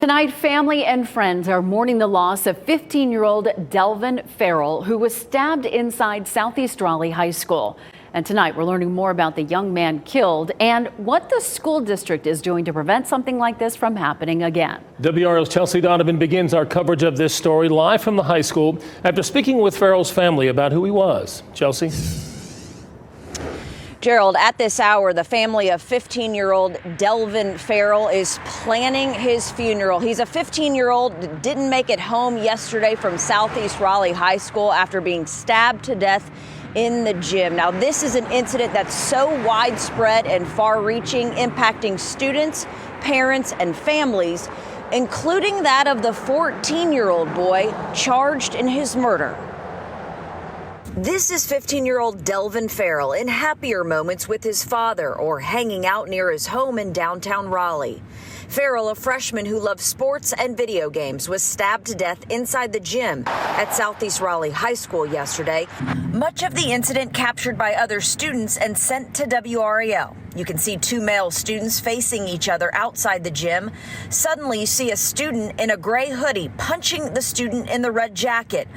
Tonight, family and friends are mourning the loss of 15-year-old Delvin Ferrell, who was stabbed inside Southeast Raleigh High School. And tonight, we're learning more about the young man killed and what the school district is doing to prevent something like this from happening again. WRAL's Chelsea Donovan begins our coverage of this story live from the high school after speaking with Ferrell's family about who he was. Chelsea? Gerald, at this hour, the family of 15-year-old Delvin Ferrell is planning his funeral. He's a 15-year-old that didn't make it home yesterday from Southeast Raleigh High School after being stabbed to death in the gym. Now, this is an incident that's so widespread and far-reaching, impacting students, parents, and families, including that of the 14-year-old boy charged in his murder. This is 15-year-old Delvin Ferrell in happier moments with his father or hanging out near his home in downtown Raleigh. Ferrell, a freshman who loves sports and video games, was stabbed to death inside the gym at Southeast Raleigh High School yesterday. Much of the incident captured by other students and sent to WRAL. You can see two male students facing each other outside the gym. Suddenly, you see a student in a gray hoodie punching the student in the red jacket.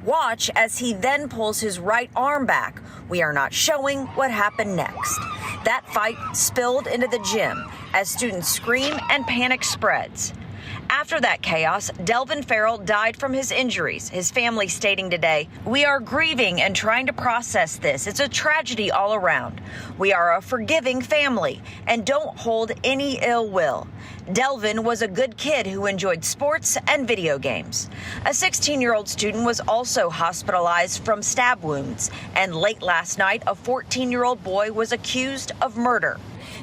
Watch as he then pulls his right arm back. We are not showing what happened next. That fight spilled into the gym as students scream and panic spreads. After that chaos, Delvin Ferrell died from his injuries, his family stating today, "We are grieving and trying to process this. It's a tragedy all around. We are a forgiving family and don't hold any ill will." Delvin was a good kid who enjoyed sports and video games. A 16-year-old student was also hospitalized from stab wounds, and late last night, a 14-year-old boy was accused of murder.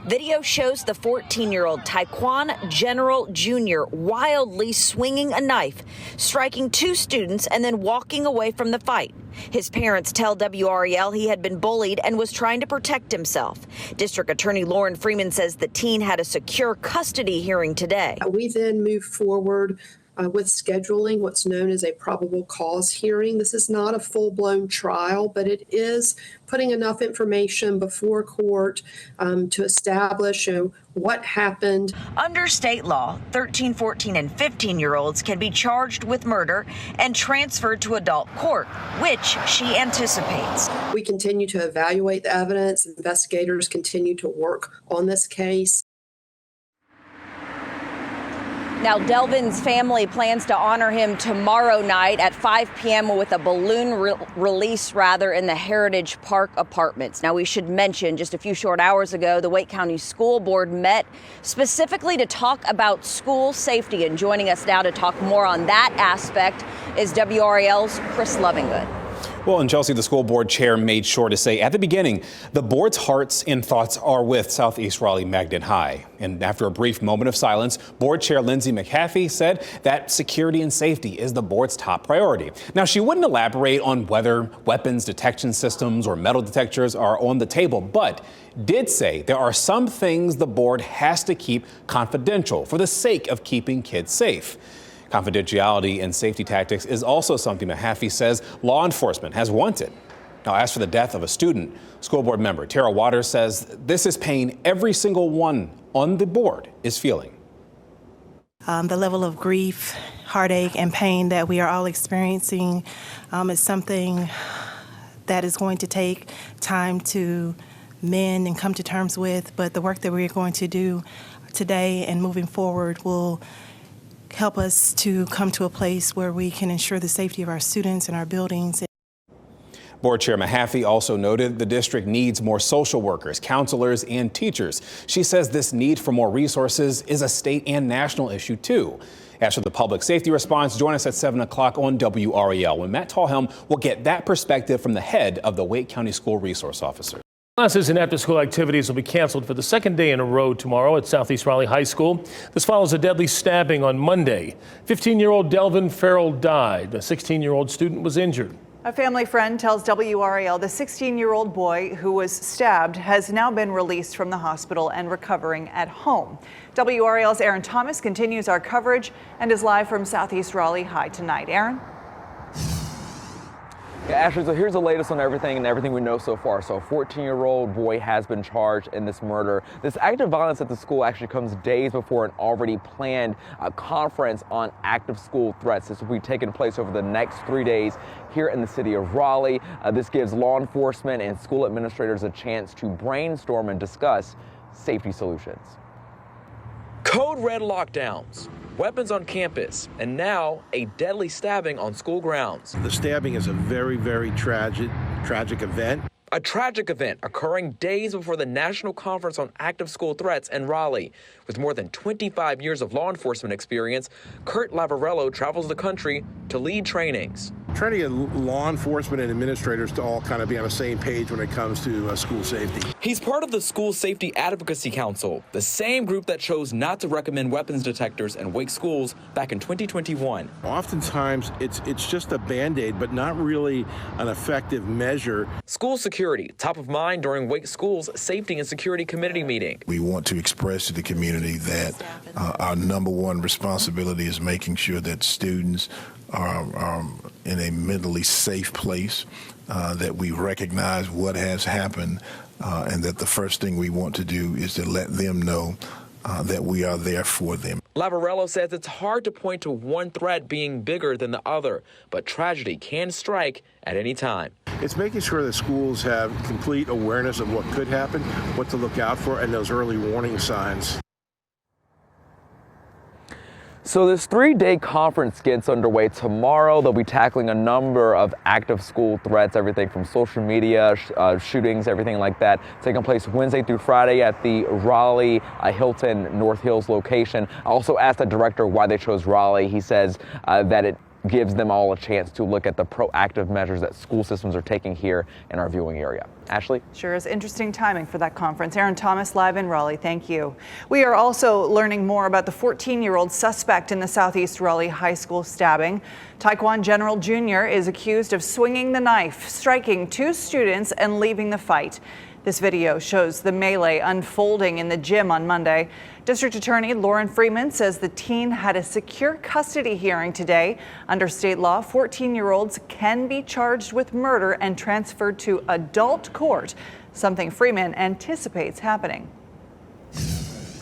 Video shows the 14-year-old Taekwon General Jr. wildly swinging a knife, striking two students and then walking away from the fight. His parents tell WRAL he had been bullied and was trying to protect himself. District Attorney Lauren Freeman says the teen had a secure custody hearing today. We then moved forward with scheduling what's known as a probable cause hearing. This is not a full-blown trial, but it is putting enough information before court to establish what happened. Under state law, 13, 14, and 15-year-olds can be charged with murder and transferred to adult court, which she anticipates. We continue to evaluate the evidence. Investigators continue to work on this case. Now, Delvin's family plans to honor him tomorrow night at 5 p.m. with a balloon release in the Heritage Park Apartments. Now, we should mention just a few short hours ago, the Wake County School Board met specifically to talk about school safety. And joining us now to talk more on that aspect is WRAL's Chris Lovingood. Well, and Chelsea, the school board chair made sure to say at the beginning, the board's hearts and thoughts are with Southeast Raleigh Magnet High. And after a brief moment of silence, board chair Lindsay McAfee said that security and safety is the board's top priority. Now, she wouldn't elaborate on whether weapons detection systems or metal detectors are on the table, but did say there are some things the board has to keep confidential for the sake of keeping kids safe. Confidentiality and safety tactics is also something McAfee says law enforcement has wanted. Now, as for the death of a student, school board member Tara Waters says this is pain every single one on the board is feeling. The level of grief, heartache, and pain that we are all experiencing is something that is going to take time to mend and come to terms with, but the work that we're going to do today and moving forward will help us to come to a place where we can ensure the safety of our students and our buildings. Board Chair McAfee also noted the district needs more social workers, counselors, and teachers. She says this need for more resources is a state and national issue, too. As for the public safety response, join us at 7 o'clock on WRAL when Matt Tallhelm will get that perspective from the head of the Wake County School Resource Officer. Classes and after-school activities will be canceled for the second day in a row tomorrow at Southeast Raleigh High School. This follows a deadly stabbing on Monday. 15-year-old Delvin Ferrell died. A 16-year-old student was injured. A family friend tells WRAL the 16-year-old boy who was stabbed has now been released from the hospital and recovering at home. WRAL's Aaron Thomas continues our coverage and is live from Southeast Raleigh High tonight. Aaron? Yeah, Ashley, so here's the latest on everything we know so far. So a 14-year-old boy has been charged in this murder. This act of violence at the school actually comes days before an already planned conference on active school threats. This will be taking place over the next 3 days here in the city of Raleigh. This gives law enforcement and school administrators a chance to brainstorm and discuss safety solutions. Code red lockdowns, weapons on campus, and now a deadly stabbing on school grounds. The stabbing is a very, very tragic event. A tragic event occurring days before the National Conference on Active School Threats in Raleigh. With more than 25 years of law enforcement experience, Kurt Lavarello travels the country to lead trainings. Trying to get law enforcement and administrators to all kind of be on the same page when it comes to school safety. He's part of the School Safety Advocacy Council, the same group that chose not to recommend weapons detectors in Wake schools back in 2021. Oftentimes, it's just a Band-Aid, but not really an effective measure. School security, top of mind during Wake Schools Safety and Security Committee meeting. We want to express to the community that our number one responsibility is making sure that students are in a mentally safe place, that we recognize what has happened, and that the first thing we want to do is to let them know that we are there for them. Lavarello says it's hard to point to one threat being bigger than the other, but tragedy can strike at any time. It's making sure that schools have complete awareness of what could happen, what to look out for, and those early warning signs. So this 3-day conference gets underway tomorrow. They'll be tackling a number of active school threats, everything from social media, shootings, everything like that, taking place Wednesday through Friday at the Raleigh Hilton North Hills location. I also asked the director why they chose Raleigh. He says that it gives them all a chance to look at the proactive measures that school systems are taking here in our viewing area. Ashley? Sure is interesting timing for that conference. Aaron Thomas live in Raleigh. Thank you. We are also learning more about the 14-year-old suspect in the Southeast Raleigh High School stabbing. Taekwon General Jr. is accused of swinging the knife, striking 2 students and leaving the fight. This video shows the melee unfolding in the gym on Monday. District Attorney Lauren Freeman says the teen had a secure custody hearing today. Under state law, 14-year-olds can be charged with murder and transferred to adult court, something Freeman anticipates happening.